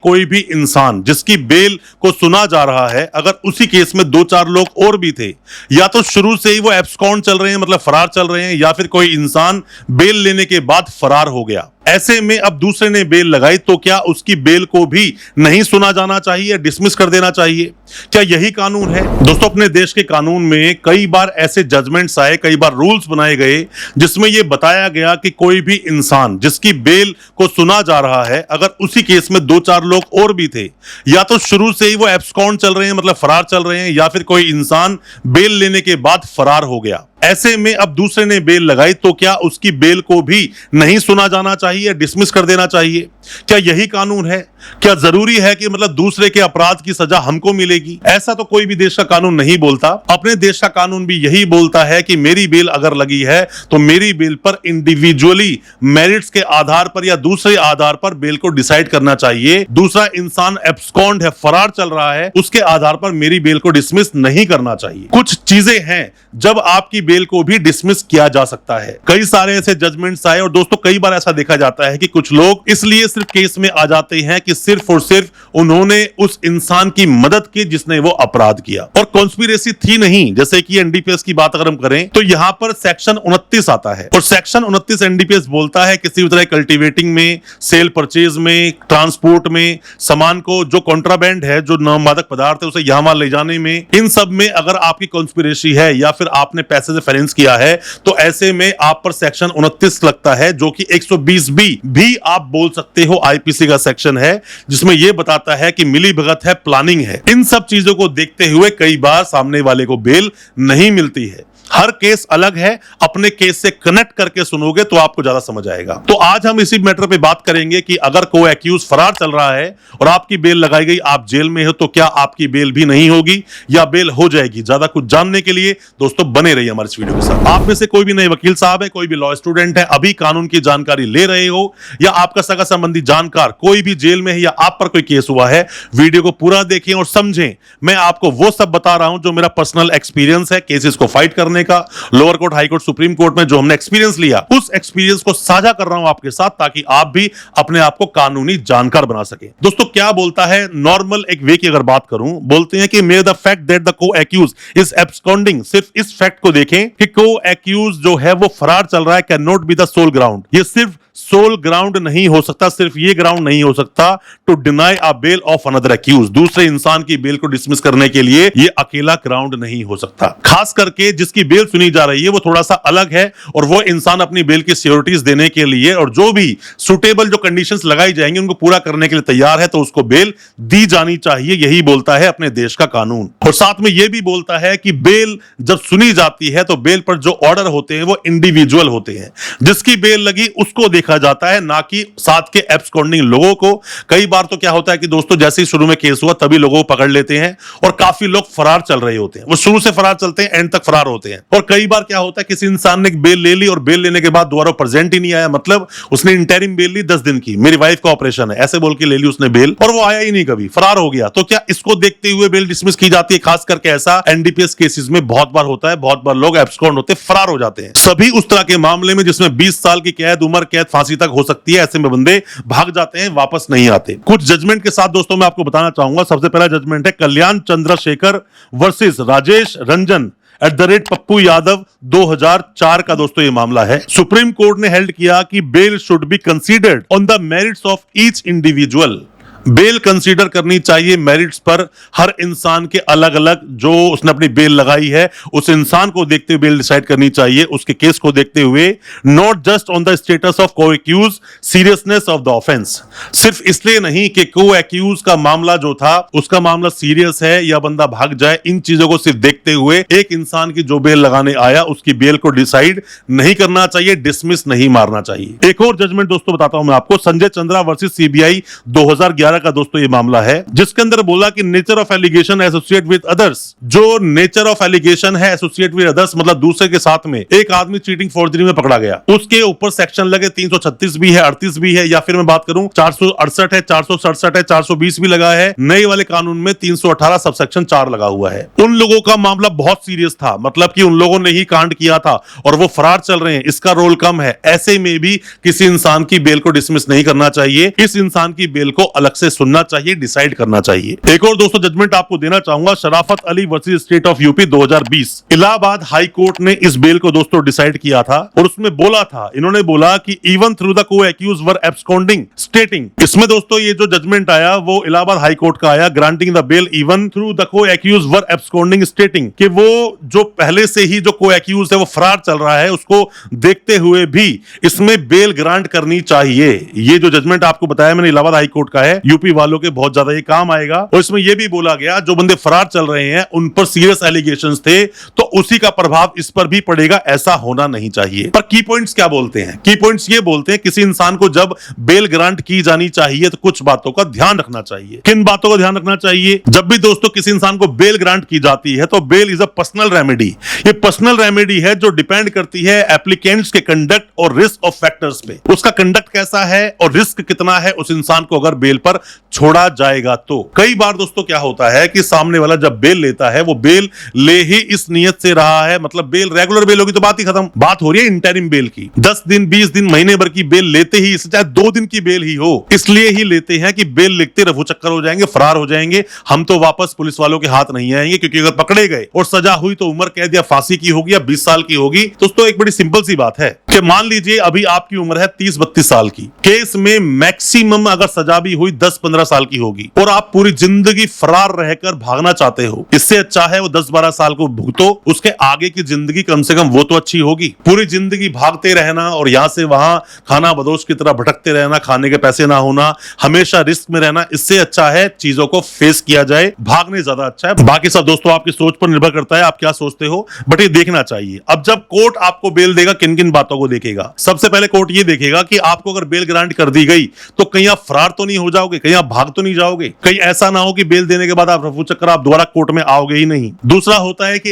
कोई भी इंसान जिसकी बेल को सुना जा रहा है, अगर उसी केस में दो चार लोग और भी थे, या तो शुरू से ही वो एब्सकॉन्ड चल रहे हैं मतलब फरार चल रहे हैं, या फिर कोई इंसान बेल लेने के बाद फरार हो गया, ऐसे में अब दूसरे ने बेल लगाई तो क्या उसकी बेल को भी नहीं सुना जाना चाहिए, डिसमिस कर देना चाहिए? क्या यही कानून है? दोस्तों, अपने देश के कानून में कई बार ऐसे जजमेंट्स आए, कई बार रूल्स बनाए गए जिसमें यह बताया गया कि कोई भी इंसान जिसकी बेल को सुना जा रहा है, अगर उसी केस में दो चार लोग और भी थे, या तो शुरू से ही वो एब्सकॉन्ड चल रहे हैं मतलब फरार चल रहे हैं, या फिर कोई इंसान बेल लेने के बाद फरार हो गया, ऐसे में अब दूसरे ने बेल लगाई तो क्या उसकी बेल को भी नहीं सुना जाना चाहिए, डिसमिस कर देना चाहिए? क्या यही कानून है? क्या जरूरी है कि मतलब दूसरे के अपराध की सजा हमको मिलेगी? ऐसा तो कोई भी देश का कानून नहीं बोलता। अपने देश का कानून भी यही बोलता है कि मेरी बेल अगर लगी है तो मेरी बेल पर इंडिविजुअली मेरिट्स के आधार पर या दूसरे आधार पर बेल को डिसाइड करना चाहिए। दूसरा इंसान एब्सकॉन्ड है, फरार चल रहा है, उसके आधार पर मेरी बेल को डिसमिस नहीं करना चाहिए। कुछ चीजें हैं जब आपकी बेल को भी डिसमिस किया जा सकता है। कई सारे ऐसे जजमेंट्स आए और दोस्तों कई बार ऐसा देखा जाता है कि कुछ लोग इसलिए सिर्फ केस में आ जाते हैं कि सिर्फ और सिर्फ उन्होंने उस इंसान की मदद की जिसने वो अपराध किया, और कॉन्स्पिरेसी थी नहीं। जैसे कि एनडीपीएस की बात अगर हम करें तो यहां पर सेक्शन 29 आता है, और सेक्शन 29 एनडीपीएस बोलता है किसी भी तरह कल्टीवेटिंग में, सेल परचेज में, ट्रांसपोर्ट में, सामान को जो कॉन्ट्राबैंड है, जो मादक पदार्थ है, उसे यहां वहां ले जाने में, इन सब में अगर आपकी कॉन्स्पिरेसी है या फिर आपने पैसे से फाइनेंस किया है तो ऐसे में आप पर सेक्शन 29 लगता है, जो कि 120 बी भी आप बोल सकते हो आईपीसी का सेक्शन है, जिसमें यह बताता है कि मिली भगत है, प्लानिंग है। इन सब चीजों को देखते हुए कई बार सामने वाले को बेल नहीं मिलती है। हर केस अलग है, अपने केस से कनेक्ट करके सुनोगे तो आपको ज्यादा समझ आएगा। तो आज हम इसी मैटर पे बात करेंगे कि अगर कोई एक्यूज फरार चल रहा है और आपकी बेल लगाई गई, आप जेल में हो, तो क्या आपकी बेल भी नहीं होगी या बेल हो जाएगी? ज्यादा कुछ जानने के लिए दोस्तों बने रहिए हमारे इस वीडियो के साथ। आप में से कोई भी नए वकील साहब है, कोई भी लॉ स्टूडेंट है, अभी कानून की जानकारी ले रहे हो, या आपका सगा संबंधी जानकार कोई भी जेल में है या आप पर कोई केस हुआ है, वीडियो को पूरा देखें और समझें। मैं आपको वो सब बता रहा हूं जो मेरा पर्सनल एक्सपीरियंस है केसेस को फाइट करने का, lower court, high court, supreme court में जो हमने एक्सपीरियंस लिया, उस एक्सपीरियंस को साझा कर रहा हूं आपके साथ, ताकि आप भी अपने आप को कानूनी जानकार बना सके। दोस्तों, क्या बोलता है नॉर्मल एक वे की अगर बात करूं, बोलते हैं कि मे the fact that the co accused is absconding, सिर्फ इस फैक्ट को देखें कि को एक्यूज जो है वो फरार चल रहा है, can not be the sole ground. ये सिर्फ सोल ग्राउंड नहीं हो सकता, सिर्फ ये ग्राउंड नहीं हो सकता to deny a bail of another accused. दूसरे इंसान की बेल को डिसमिस करने के लिए ये अकेला ग्राउंड नहीं हो सकता। खास करके जिसकी बेल सुनी जा रही है वो थोड़ा सा अलग है, और वो इंसान अपनी बेल की सिक्योरिटीज देने के लिए और जो भी सुटेबल जो कंडीशंस लगाई जाएंगी उनको पूरा करने के लिए तैयार है, तो उसको बेल दी जानी चाहिए। यही बोलता है अपने देश का कानून। और साथ में यह भी बोलता है कि बेल जब सुनी जाती है तो बेल पर जो ऑर्डर होते हैं वो इंडिविजुअल होते हैं। जिसकी बेल लगी उसको देखा जाता है, ना कि साथ के एब्सकॉन्डिंग लोगों को। कई बार तो क्या होता है कि दोस्तों जैसे ही शुरू में केस हुआ तभी लोगों को पकड़ लेते हैं, और काफी लोग फरार चल रहे होते हैं। वो शुरू से फरार चलते हैं, एंड तक फरार होते हैं। और कई बार क्या होता है किसी इंसान ने बेल ले ली और बेल लेने के बाद दोबारा प्रेजेंट ही नहीं आया, मतलब उसने इंटरिम बेल ली 10 दिन की, मेरी वाइफ का ऑपरेशन है ऐसे बोल के ले ली उसने बेल, और वो आया ही नहीं, कभी फरार हो गया। तो क्या इसको देखते हुए बेल डिसमिस की जाती है? खास करके ऐसा एनडीपीएस केसेस में बहुत बार होता है, बहुत बार लोग एब्सकॉन्ड होते, फरार हो जाते हैं। सभी उस तरह के मामले में जिसमें 20 साल की कैद, उम्र कैद, फांसी तक हो सकती है, ऐसे में बंदे भाग जाते हैं, वापस नहीं आते। कुछ जजमेंट के साथ दोस्तों मैं आपको बताना चाहूंगा। सबसे पहला जजमेंट है कल्याण चंद्रशेखर वर्सेस राजेश रंजन @पप्पू यादव 2004 का दोस्तों ये मामला है। सुप्रीम कोर्ट ने हेल्ड किया कि bail should be considered on the merits of each individual. Bail consider करनी चाहिए मेरिट्स पर, हर इंसान के अलग अलग, जो उसने अपनी बेल लगाई है उस इंसान को देखते हुए बेल डिसाइड करनी चाहिए, उसके केस को देखते हुए, not just on the status of को accuse, seriousness of the offence. सिर्फ इसलिए नहीं कि को एक्यूज का मामला जो था उसका मामला सीरियस है या बंदा भाग जाए, इन चीजों को सिर्फ देखते हुए एक इंसान की जो बेल लगाने आया उसकी बेल को डिसाइड नहीं करना चाहिए, डिसमिस नहीं मारना चाहिए। एक और जजमेंट दोस्तों बताता हूं मैं आपको, संजय चंद्रा वर्सेस सीबीआई 2011 का दोस्तों ये मामला है, जिसके अंदर बोला कि nature of allegation associate with others. जो नेचर ऑफ एलिगेशन है एसोसिएट विद अदर्स, मतलब दूसरे के साथ में, एक आदमी चीटिंग फोर्जरी में पकड़ा गया, उसके ऊपर सेक्शन लगे 336 भी है, 38 भी है, या फिर मैं बात करूं 468 है, 467 है, 420 भी लगा है। नए वाले कानून में 318 सबसेक्शन 4 लगा हुआ है। उन लोगों का मामला बहुत सीरियस था, मतलब कि उन लोगों ने ही कांड किया था और वो फरार चल रहे हैं, इसका रोल कम है। ऐसे में भी किसी इंसान की बेल को डिसमिस नहीं करना चाहिए, इस इंसान की बेल को अलग से सुनना चाहिए, डिसाइड करना चाहिए। एक और दोस्तों जजमेंट आपको देना चाहूंगा, शराफत Ali versus state of UP 2020। Allahabad high court ने इस बेल को दोस्तों डिसाइड किया था और उसमें बोला था, इन्होंने बोला कि even through the co accused were absconding स्टेटिंग। इसमें दोस्तों ये जो जजमेंट आया वो इलाहाबाद हाई कोर्ट का आया, granting the bail even through the co accused were absconding stating, कि वो जो पहले से ही जो को एक्यूज है वो फरार चल रहा है, उसको देखते हुए भी इसमें बेल ग्रांट करनी चाहिए। ये जो जजमेंट आपको बताया मैंने इलाहाबाद हाई कोर्ट का है, यूपी वालों के बहुत ज्यादा ये काम आएगा। और इसमें यह भी बोला गया जो बंदे फरार चल रहे हैं उन पर सीरियस एलिगेशंस थे तो उसी का प्रभाव इस पर भी पड़ेगा, ऐसा होना नहीं चाहिए। पर की पॉइंट्स क्या बोलते हैं? की पॉइंट्स ये बोलते हैं किसी इंसान को जब बेल ग्रांट की जानी चाहिए तो कुछ बातों का ध्यान रखना चाहिए। किन बातों का ध्यान रखना चाहिए? जब भी दोस्तों किसी इंसान को बेल ग्रांट की जाती है तो bail is a personal remedy. ये पर्सनल रेमेडी है जो डिपेंड करती है एप्लीकेंट्स के कंडक्ट और रिस्क ऑफ फैक्टर्स पे। उसका कंडक्ट कैसा है और रिस्क कितना है उस इंसान को अगर बेल पर छोड़ा जाएगा तो। कई बार दोस्तों क्या होता है कि सामने वाला जब बेल लेता है वो बेल ले ही इस नियत से रहा है, मतलब बेल रेगुलर बेल होगी तो बात ही खत्म। बात हो रही है इंटरिम बेल की, 10 दिन 20 दिन महीने भर की बेल लेते ही, इससे चाहे 2 दिन की बेल ही हो, इसलिए ही लेते हैं कि बेल लिखते रफू चक्कर हो जाएंगे, फरार हो जाएंगे, हम तो वापस पुलिस वालों के हाथ नहीं आएंगे। क्योंकि अगर पकड़े गए और सजा हुई तो उम्र कैद या फांसी की होगी या 20 साल की होगी। दोस्तों एक बड़ी सिंपल सी बात है कि मान लीजिए अभी आपकी उम्र है 30-32 साल की, केस में मैक्सिमम अगर सजा भी हुई 10-15 साल की होगी और आप पूरी जिंदगी फरार रहकर भागना चाहते हो, इससे अच्छा है वो 10-12 साल को भुगतो, उसके आगे की जिंदगी कम से कम वो तो अच्छी होगी। पूरी जिंदगी भागते रहना और यहां से वहां खाना बदोश की तरह भटकते रहना, खाने के पैसे ना होना, हमेशा रिस्क में रहना, इससे अच्छा है चीजों को फेस किया जाए, भागने ज्यादा अच्छा है। बाकी सब दोस्तों आपकी सोच पर निर्भर करता है, आप क्या सोचते हो, बट ये देखना चाहिए। अब जब कोर्ट आपको बेल देगा किन किन बातों को देखेगा? सबसे पहले कोर्ट ये देखेगा कि आपको अगर बेल ग्रांट कर दी गई तो कहीं आप फरार तो नहीं हो जाओगे, कहीं आप भाग तो नहीं जाओगे, कहीं ऐसा ना हो कि बेल देने के बाद आप रफू चक्कर आप दोबारा कोर्ट में आओगे ही नहीं। दूसरा होता है कि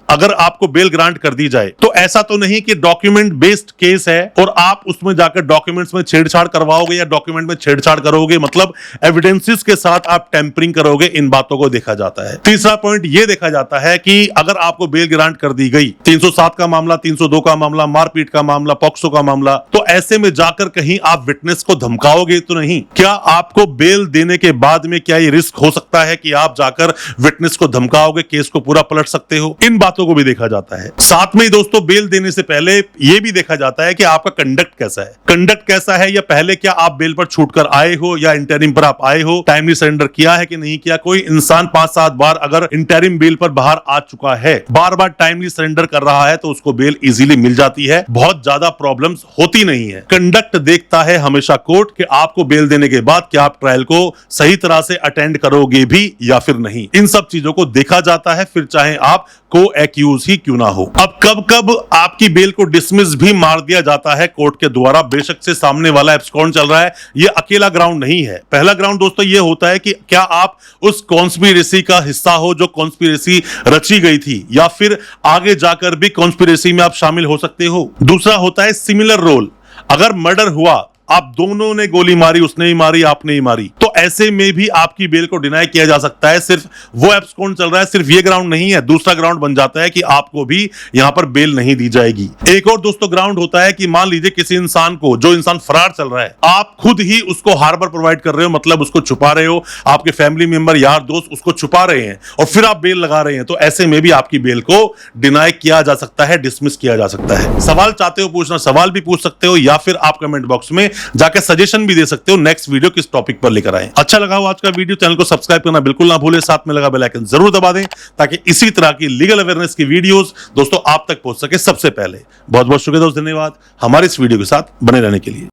अगर आपको बेल ग्रांट कर दी जाए तो ऐसा तो नहीं कि डॉक्यूमेंट बेस्ड केस है और आप उसमें जाकर डॉक्यूमेंट्स में छेड़छाड़ करवाओगे या डॉक्यूमेंट में छेड़छाड़ करोगे, मतलब एविडेंसेस के साथ आप टेम्परिंग करोगे। इन बातों को देखा जाता है। तीसरा पॉइंट यह देखा जाता है कि अगर आपको बेल ग्रांट कर दी गई, 307 का मामला, 302 का मामला, मारपीट का मामला, पॉक्सो का मामला, तो ऐसे में जाकर कहीं आप विटनेस को धमकाओगे तो नहीं? क्या आपको बेल देने के बाद में क्या ये रिस्क हो सकता है कि आप जाकर विटनेस को धमकाओगे, केस को पूरा पलट सकते हो? इन बातों को भी देखा जाता है। साथ में दोस्तों बेल देने से पहले यह भी देखा जाता है कि आपका कंडक्ट कैसा है। कंडक्ट कैसा है या पहले क्या आप बेल पर छूटकर आए हो या इंटरिम पर आप आए हो, टाइमली सरेंडर किया है कि नहीं किया। कोई इंसान 5-7 बार अगर इंटरिम बेल पर बाहर आ चुका है, बार बार टाइमली सरेंडर कर रहा है तो उसको बेल इजीली मिल जाती है, बहुत ज्यादा प्रॉब्लम्स होती नहीं है। कंडक्ट देखता है हमेशा कोर्ट कि आपको बेल देने के बाद क्या आप ट्रायल को सही तरह से अटेंड करोगे भी या फिर नहीं। इन सब चीजों को देखा जाता है, फिर चाहे आप को एक्यूज ही क्यों ना हो। अब कब कब आपकी बेल को डिसमिस भी मार दिया जाता है कोर्ट के द्वारा, बेशक से सामने वाला एब्सकॉन्ड चल रहा है, ये अकेला ग्राउंड नहीं है। पहला ग्राउंड दोस्तों ये होता है कि क्या आप उस कॉन्स्पिरेसी का हिस्सा हो जो कॉन्स्पिरेसी रची गई थी, या फिर आगे जाकर भी कॉन्स्पिरेसी में आप शामिल हो सकते हो। दूसरा होता है सिमिलर रोल, अगर मर्डर हुआ, आप दोनों ने गोली मारी, उसने ही मारी, आपने ही मारी, तो ऐसे में भी आपकी बेल को डिनाई किया जा सकता है। सिर्फ वो एब्सकॉन्ड चल रहा है, सिर्फ ये ग्राउंड नहीं है, दूसरा ग्राउंड बन जाता है कि आपको भी यहां पर बेल नहीं दी जाएगी। एक और दोस्तों ग्राउंड होता है कि मान लीजिए किसी इंसान को, जो इंसान फरार चल रहा है, आप खुद ही उसको हार्बर प्रोवाइड कर रहे हो, मतलब उसको छुपा रहे हो, आपके फैमिली मेंबर, यार दोस्त उसको छुपा रहे हैं और फिर आप बेल लगा रहे हैं, तो ऐसे में भी आपकी बेल को डिनाई किया जा सकता है, डिसमिस किया जा सकता है। सवाल चाहते हो पूछना, सवाल भी पूछ सकते हो, या फिर आप कमेंट बॉक्स में जाकर सजेशन भी दे सकते हो नेक्स्ट वीडियो किस टॉपिक पर लेकर आए। अच्छा लगा हो आज का वीडियो, चैनल को सब्सक्राइब करना बिल्कुल ना भूले, साथ में लगा बेल आइकन जरूर दबा दें ताकि इसी तरह की लीगल अवेयरनेस की वीडियोस दोस्तों आप तक पहुंच सके सबसे पहले। बहुत बहुत शुक्रिया दोस्त, धन्यवाद हमारे इस वीडियो के साथ बने रहने के लिए।